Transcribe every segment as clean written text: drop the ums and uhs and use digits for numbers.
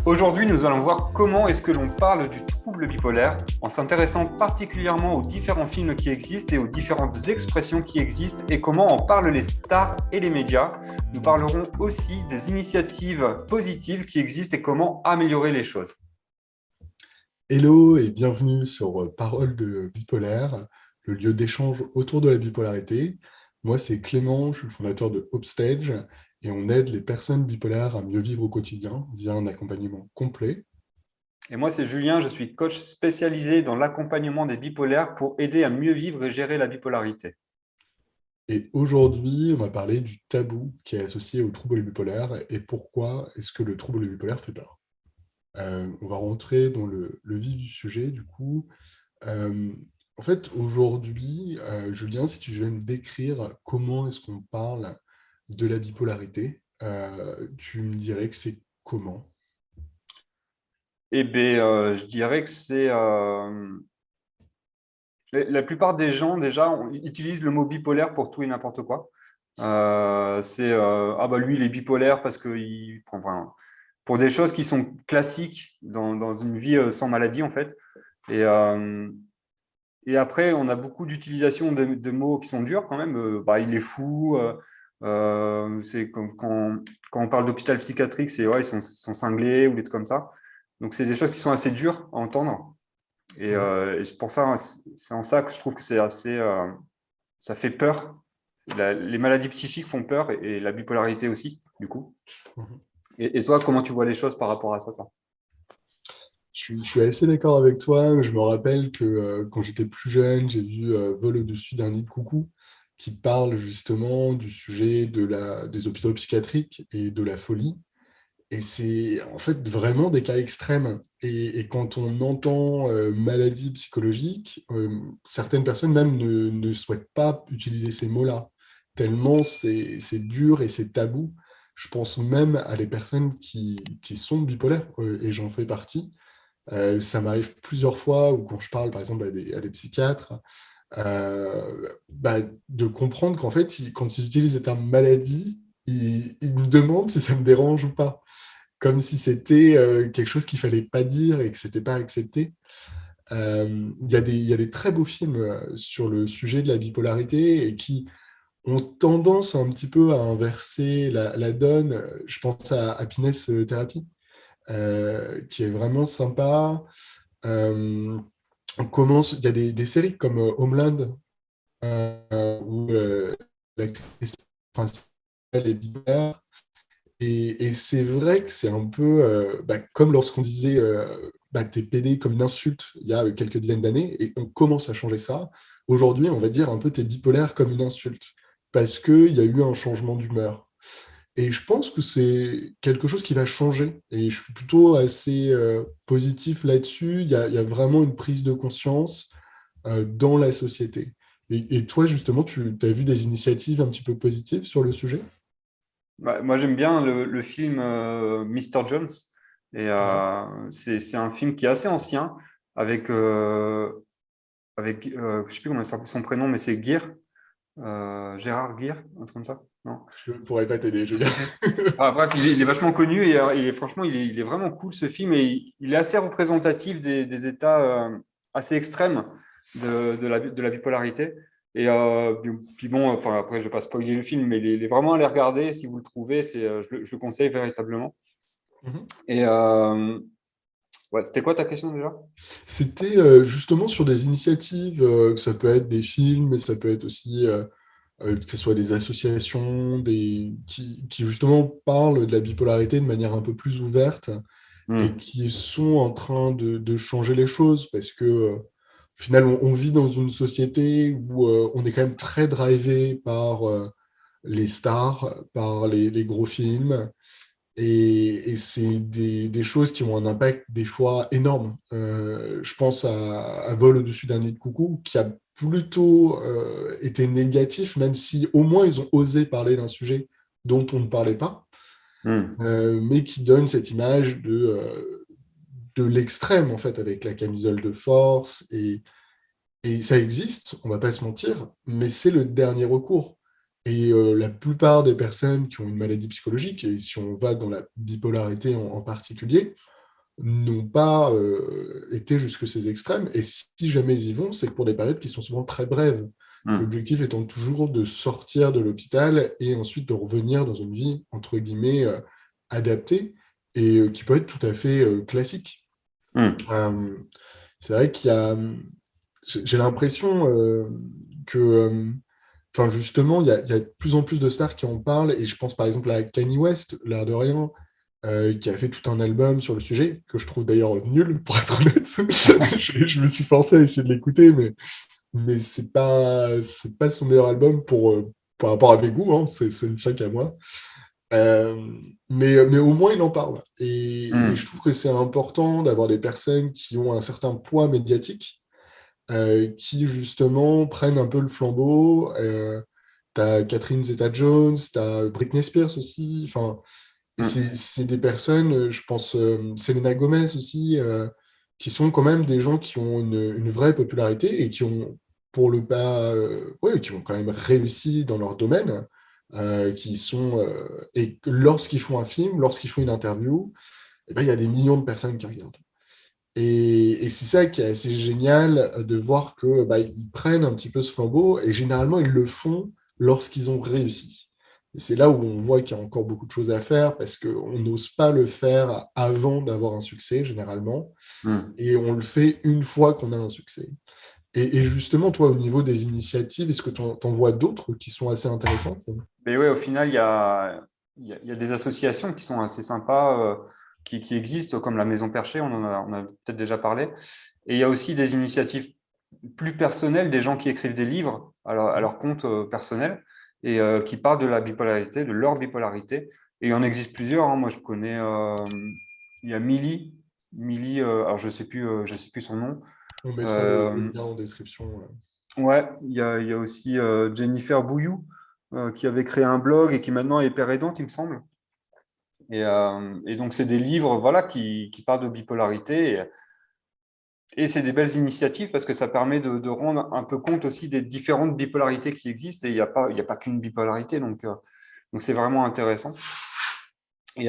Aujourd'hui, nous allons voir comment est-ce que l'on parle du trouble bipolaire en s'intéressant particulièrement aux différents films qui existent et aux différentes expressions qui existent et comment en parlent les stars et les médias. Nous parlerons aussi des initiatives positives qui existent et comment améliorer les choses. Hello et bienvenue sur Parole de bipolaire, le lieu d'échange autour de la bipolarité. Moi, c'est Clément, je suis le fondateur de Upstage et on aide les personnes bipolaires à mieux vivre au quotidien via un accompagnement complet. Et moi, c'est Julien, je suis coach spécialisé dans l'accompagnement des bipolaires pour aider à mieux vivre et gérer la bipolarité. Et aujourd'hui, on va parler du tabou qui est associé au trouble bipolaire et pourquoi est-ce que le trouble bipolaire fait peur. On va rentrer dans le vif du sujet, du coup. Euh, En fait, aujourd'hui, Julien, si tu veux me décrire comment est-ce qu'on parle de la bipolarité, tu me dirais que c'est comment? Eh bien, je dirais que c'est... la plupart des gens, déjà, utilisent le mot bipolaire pour tout et n'importe quoi. Ah bah lui, il est bipolaire parce qu'il prend... Enfin, pour des choses qui sont classiques dans une vie sans maladie, en fait. Et, euh, et après, on a beaucoup d'utilisation de mots qui sont durs quand même. Bah, il est fou. C'est comme quand on parle d'hôpital psychiatrique, c'est ouais, ils sont cinglés ou des trucs comme ça. Donc, c'est des choses qui sont assez dures à entendre. Mhm, Et c'est pour ça, c'est en ça que je trouve que c'est assez, ça fait peur. Les maladies psychiques font peur et la bipolarité aussi, du coup. mhm. Et toi, comment tu vois les choses par rapport à ça, toi? Je suis assez d'accord avec toi. Je me rappelle que quand j'étais plus jeune, j'ai vu Vol au-dessus d'un nid de coucou qui parle justement du sujet des hôpitaux psychiatriques et de la folie. Et c'est en fait vraiment des cas extrêmes. Et quand on entend maladie psychologique, certaines personnes même ne souhaitent pas utiliser ces mots-là, tellement c'est dur et c'est tabou. Je pense même à les personnes qui sont bipolaires, et j'en fais partie. Ça m'arrive plusieurs fois, ou quand je parle par exemple à des psychiatres, de comprendre qu'en fait, quand ils utilisent le terme maladie, ils me demandent si ça me dérange ou pas, comme si c'était quelque chose qu'il fallait pas dire et que c'était pas accepté. Il y a des très beaux films sur le sujet de la bipolarité et qui ont tendance un petit peu à inverser la donne. Je pense à Happiness Therapy, qui est vraiment sympa. Euh, il y a des séries comme Homeland, où l'actrice principale est bipolaire. Et c'est vrai que c'est un peu comme lorsqu'on disait t'es pédé comme une insulte il y a quelques dizaines d'années, et on commence à changer ça. Aujourd'hui, on va dire un peu t'es bipolaire comme une insulte, parce qu'il y a eu un changement d'humeur. Et je pense que c'est quelque chose qui va changer. Et je suis plutôt assez positif là-dessus. Il y a vraiment une prise de conscience dans la société. Et toi, justement, tu as vu des initiatives un petit peu positives sur le sujet? Bah, moi, j'aime bien le film Mr. Jones. Et Ouais. c'est un film qui est assez ancien, avec, je sais plus comment il s'appelle son prénom, mais c'est Gere, Gérard Gere, un truc comme ça. Non, Je ne pourrais pas t'aider, je Julien. sais plus. Ah, bref, il est vachement connu et franchement, il est vraiment cool ce film et il est assez représentatif des états assez extrêmes de la bipolarité. Et puis bon, enfin, après, je ne vais pas spoiler le film, mais il est vraiment à les regarder. Si vous le trouvez, je le conseille véritablement. Mhm. Et ouais, c'était quoi ta question déjà? C'était justement sur des initiatives, que ça peut être des films, mais ça peut être aussi que ce soit des associations qui justement parlent de la bipolarité de manière un peu plus ouverte et Hmm. qui sont en train de changer les choses parce que au final, on vit dans une société où on est quand même très drivé par les stars, par les gros films. Et c'est des choses qui ont un impact des fois énorme. Je pense à Vol au-dessus d'un nid de coucou, qui a plutôt été négatif, même si au moins ils ont osé parler d'un sujet dont on ne parlait pas, Hmm. mais qui donne cette image de l'extrême, en fait, avec la camisole de force. Et ça existe, on va pas se mentir, mais c'est le dernier recours. Et la plupart des personnes qui ont une maladie psychologique, et si on va dans la bipolarité en particulier, n'ont pas été jusque ces extrêmes. Et si jamais ils y vont, c'est pour des périodes qui sont souvent très brèves. Hmm. L'objectif étant toujours de sortir de l'hôpital et ensuite de revenir dans une vie, entre guillemets, adaptée et qui peut être tout à fait classique. Hmm. Euh, c'est vrai qu'il y a, j'ai l'impression que, enfin justement, il y a de plus en plus de stars qui en parlent, et je pense par exemple à Kanye West, l'air de rien, qui a fait tout un album sur le sujet, que je trouve d'ailleurs nul, pour être honnête. Je me suis forcé à essayer de l'écouter, mais c'est pas son meilleur album par rapport à mes goûts, hein, ça ne tient qu'à moi. Euh, mais au moins, il en parle. Et je Hmm. trouve que c'est important d'avoir des personnes qui ont un certain poids médiatique, qui justement prennent un peu le flambeau. T'as Catherine Zeta-Jones, t'as Britney Spears aussi. Enfin, et Hmm. c'est des personnes, je pense, Selena Gomez aussi, qui sont quand même des gens qui ont une vraie popularité et qui ont, pour le pas, ouais, qui ont quand même réussi dans leur domaine, qui sont, et que lorsqu'ils font un film, lorsqu'ils font une interview, eh ben, il y a des millions de personnes qui regardent. Et c'est ça qui est assez génial de voir que bah, ils prennent un petit peu ce flambeau et généralement ils le font lorsqu'ils ont réussi. Et c'est là où on voit qu'il y a encore beaucoup de choses à faire parce qu'on n'ose pas le faire avant d'avoir un succès généralement Hmm. et on le fait une fois qu'on a un succès. Et justement, toi, au niveau des initiatives, est-ce que tu en vois d'autres qui sont assez intéressantes? Mais ouais, au final, il y a des associations qui sont assez sympas, qui existent, comme la Maison Perchée, on a peut-être déjà parlé. Et il y a aussi des initiatives plus personnelles, des gens qui écrivent des livres à leur compte personnel et qui parlent de la bipolarité, de leur bipolarité. Et il en existe plusieurs, hein. Moi, je connais, il y a Millie, alors je sais plus son nom. On mettra le Euh, lien en description. Ouais, il y a aussi Jennifer Bouillou qui avait créé un blog et qui maintenant est père aidante, il me semble. Et donc, c'est des livres voilà, qui parlent de bipolarité. Et c'est des belles initiatives parce que ça permet de rendre un peu compte aussi des différentes bipolarités qui existent. Et il y a pas qu'une bipolarité. Donc, c'est vraiment intéressant. Et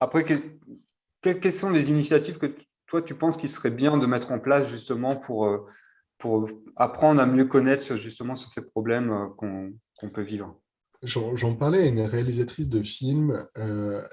après, quelles sont les initiatives que toi, tu penses qu'il serait bien de mettre en place justement pour apprendre à mieux connaître justement sur ces problèmes qu'on peut vivre. J'en parlais à une réalisatrice de films,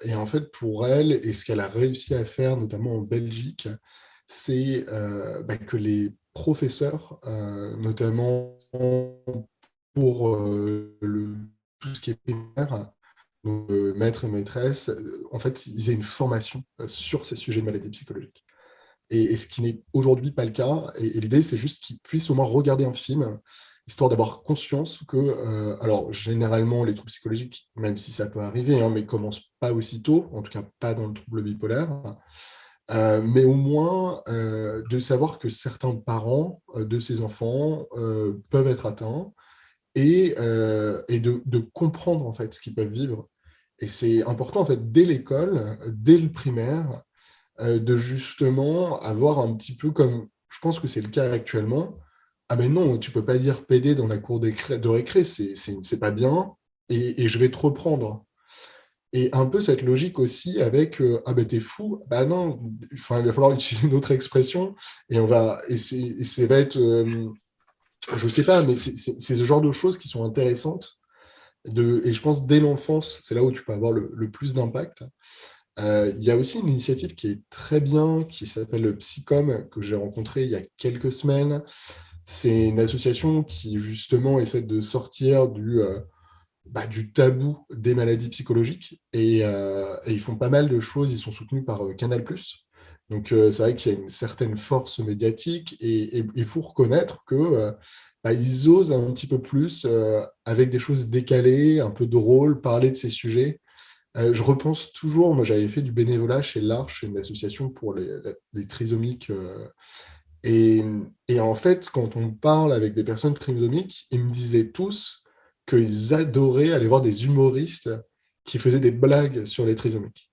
et en fait, pour elle, et ce qu'elle a réussi à faire, notamment en Belgique, c'est bah, que les professeurs, notamment pour tout ce qui est primaire, donc, maître et maîtresse, en fait, ils aient une formation sur ces sujets de maladies psychologiques. Et ce qui n'est aujourd'hui pas le cas. Et l'idée, c'est juste qu'ils puissent au moins regarder un film, histoire d'avoir conscience que, alors généralement, les troubles psychologiques, même si ça peut arriver, hein, mais commencent pas aussitôt, en tout cas pas dans le trouble bipolaire, mais au moins de savoir que certains parents de ces enfants peuvent être atteints et de comprendre en fait ce qu'ils peuvent vivre. Et c'est important en fait dès l'école, dès le primaire, de justement avoir un petit peu comme, je pense que c'est le cas actuellement, ah ben non, tu peux pas dire PD dans la cour de récré, c'est pas bien, et je vais te reprendre. Et un peu cette logique aussi avec, ah ben t'es fou, bah non, enfin, il va falloir utiliser une autre expression, et c'est va être, je sais pas, mais c'est ce genre de choses qui sont intéressantes, et je pense dès l'enfance, c'est là où tu peux avoir le plus d'impact. Il y a aussi une initiative qui est très bien, qui s'appelle le Psycom, que j'ai rencontré il y a quelques semaines. C'est une association qui justement essaie de sortir du tabou des maladies psychologiques et ils font pas mal de choses. Ils sont soutenus par Canal+. Donc c'est vrai qu'il y a une certaine force médiatique et il faut reconnaître que ils osent un petit peu plus avec des choses décalées, un peu drôles, parler de ces sujets. Je repense toujours, moi j'avais fait du bénévolat chez l'Arche, une association pour les trisomiques. Et, et en fait, quand on parle avec des personnes trisomiques, ils me disaient tous qu'ils adoraient aller voir des humoristes qui faisaient des blagues sur les trisomiques.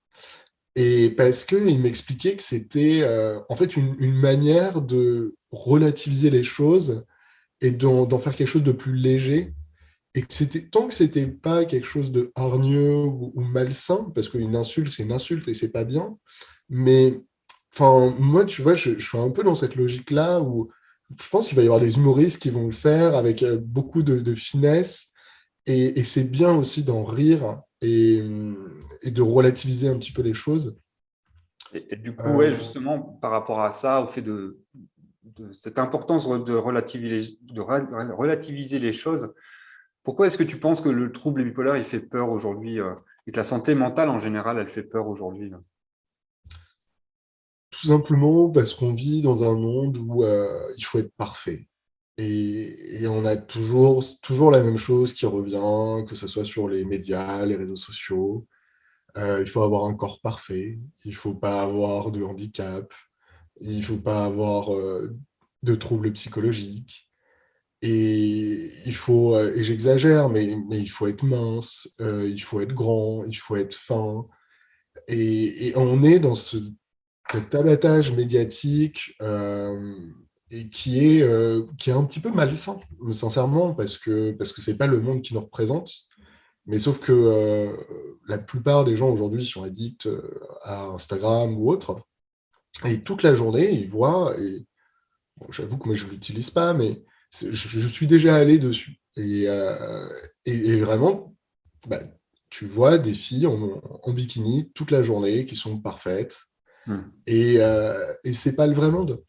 Et parce qu'ils m'expliquaient que c'était en fait une manière de relativiser les choses et d'en faire quelque chose de plus léger et que c'était tant que c'était pas quelque chose de hargneux ou malsain, parce qu'une insulte c'est une insulte et c'est pas bien, mais enfin, moi, tu vois, je suis un peu dans cette logique-là où je pense qu'il va y avoir des humoristes qui vont le faire avec beaucoup de finesse. Et c'est bien aussi d'en rire et de relativiser un petit peu les choses. Et du coup, ouais, Euh, justement, par rapport à ça, au fait de cette importance relativiser les choses, pourquoi est-ce que tu penses que le trouble bipolaire, il fait peur aujourd'hui et que la santé mentale en général, elle fait peur aujourd'hui Tout simplement parce qu'on vit dans un monde où il faut être parfait. Et on a toujours la même chose qui revient, que ce soit sur les médias, les réseaux sociaux. Il faut avoir un corps parfait, il ne faut pas avoir de handicap, il ne faut pas avoir de troubles psychologiques. Et et j'exagère, mais il faut être mince, il faut être grand, il faut être fin. Et on est dans cet abattage médiatique et qui est un petit peu malsain, sincèrement, parce que c'est pas le monde qui nous représente. Mais sauf que la plupart des gens aujourd'hui sont addicts à Instagram ou autre, et toute la journée, ils voient, et bon, j'avoue que moi je ne l'utilise pas, mais je suis déjà allé dessus. Et vraiment, bah, tu vois des filles en bikini toute la journée qui sont parfaites, et c'est pas le vrai monde.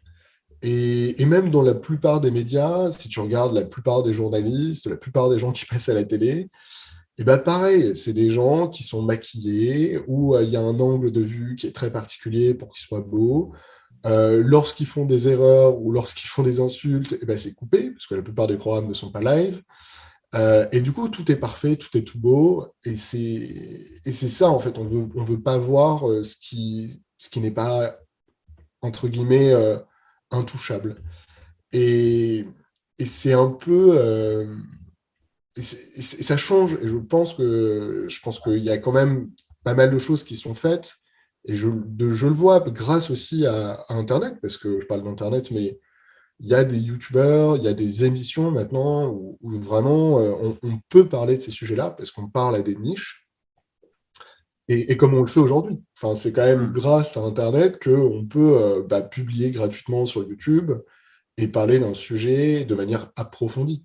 Et même dans la plupart des médias, si tu regardes la plupart des journalistes, la plupart des gens qui passent à la télé, et bah pareil, c'est des gens qui sont maquillés, où il y a un angle de vue qui est très particulier pour qu'ils soient beaux. Lorsqu'ils font des erreurs ou lorsqu'ils font des insultes, eh ben, c'est coupé, parce que la plupart des programmes ne sont pas live. Et du coup, tout est parfait, tout est tout beau. Et c'est ça, en fait, on veut pas voir ce qui n'est pas, entre guillemets, intouchable. Et, et c'est un peu... ça change, et je pense qu'il y a quand même pas mal de choses qui sont faites, et je le vois grâce aussi à Internet, parce que je parle d'Internet, mais il y a des youtubeurs, il y a des émissions maintenant où vraiment on peut parler de ces sujets-là, parce qu'on parle à des niches, et comme on le fait aujourd'hui. Enfin, c'est quand même Hmm. grâce à Internet qu'on peut publier gratuitement sur YouTube et parler d'un sujet de manière approfondie.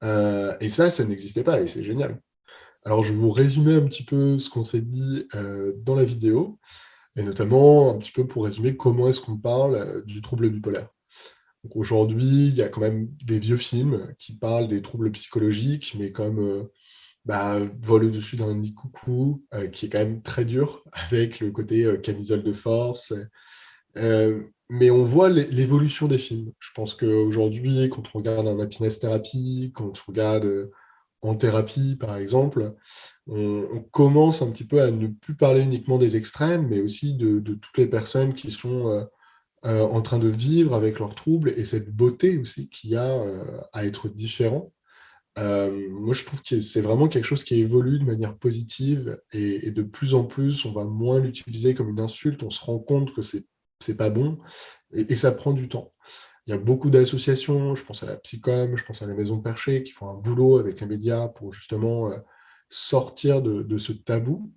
Et ça n'existait pas, et c'est génial. Alors, je vais vous résumer un petit peu ce qu'on s'est dit dans la vidéo, et notamment un petit peu pour résumer comment est-ce qu'on parle du trouble bipolaire. Donc aujourd'hui, il y a quand même des vieux films qui parlent des troubles psychologiques, mais comme Vol au-dessus d'un nid de coucou, qui est quand même très dur, avec le côté camisole de force. Mais on voit l'évolution des films. Je pense qu'aujourd'hui, quand on regarde un happiness thérapie, quand on regarde en thérapie, par exemple, on commence un petit peu à ne plus parler uniquement des extrêmes, mais aussi de toutes les personnes qui sont en train de vivre avec leurs troubles et cette beauté aussi qu'il y a à être différent. Moi, je trouve que c'est vraiment quelque chose qui évolue de manière positive et de plus en plus, on va moins l'utiliser comme une insulte. On se rend compte que c'est pas bon et ça prend du temps. Il y a beaucoup d'associations, je pense à la Psycom, je pense à la Maison Perchée, qui font un boulot avec les médias pour justement sortir de ce tabou.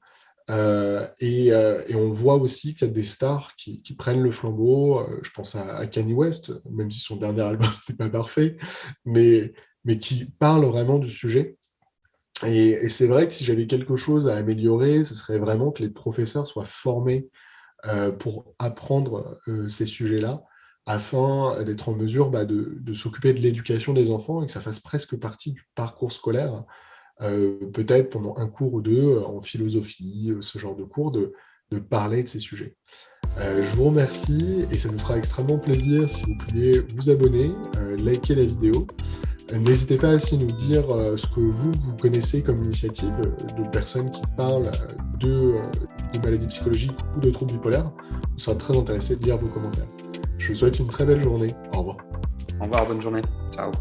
Et on voit aussi qu'il y a des stars qui prennent le flambeau. Je pense à Kanye West, même si son dernier album n'était pas parfait, mais, mais qui parle vraiment du sujet. Et c'est vrai que si j'avais quelque chose à améliorer, ce serait vraiment que les professeurs soient formés pour apprendre ces sujets-là, afin d'être en mesure de s'occuper de l'éducation des enfants et que ça fasse presque partie du parcours scolaire, peut-être pendant un cours ou deux en philosophie, ce genre de cours, de parler de ces sujets. Je vous remercie et ça nous fera extrêmement plaisir si vous pouviez vous abonner, liker la vidéo. N'hésitez pas aussi à nous dire ce que vous connaissez comme initiative de personnes qui parlent de maladies psychologiques ou de troubles bipolaires. On sera très intéressé de lire vos commentaires. Je vous souhaite une très belle journée. Au revoir. Au revoir, bonne journée. Ciao.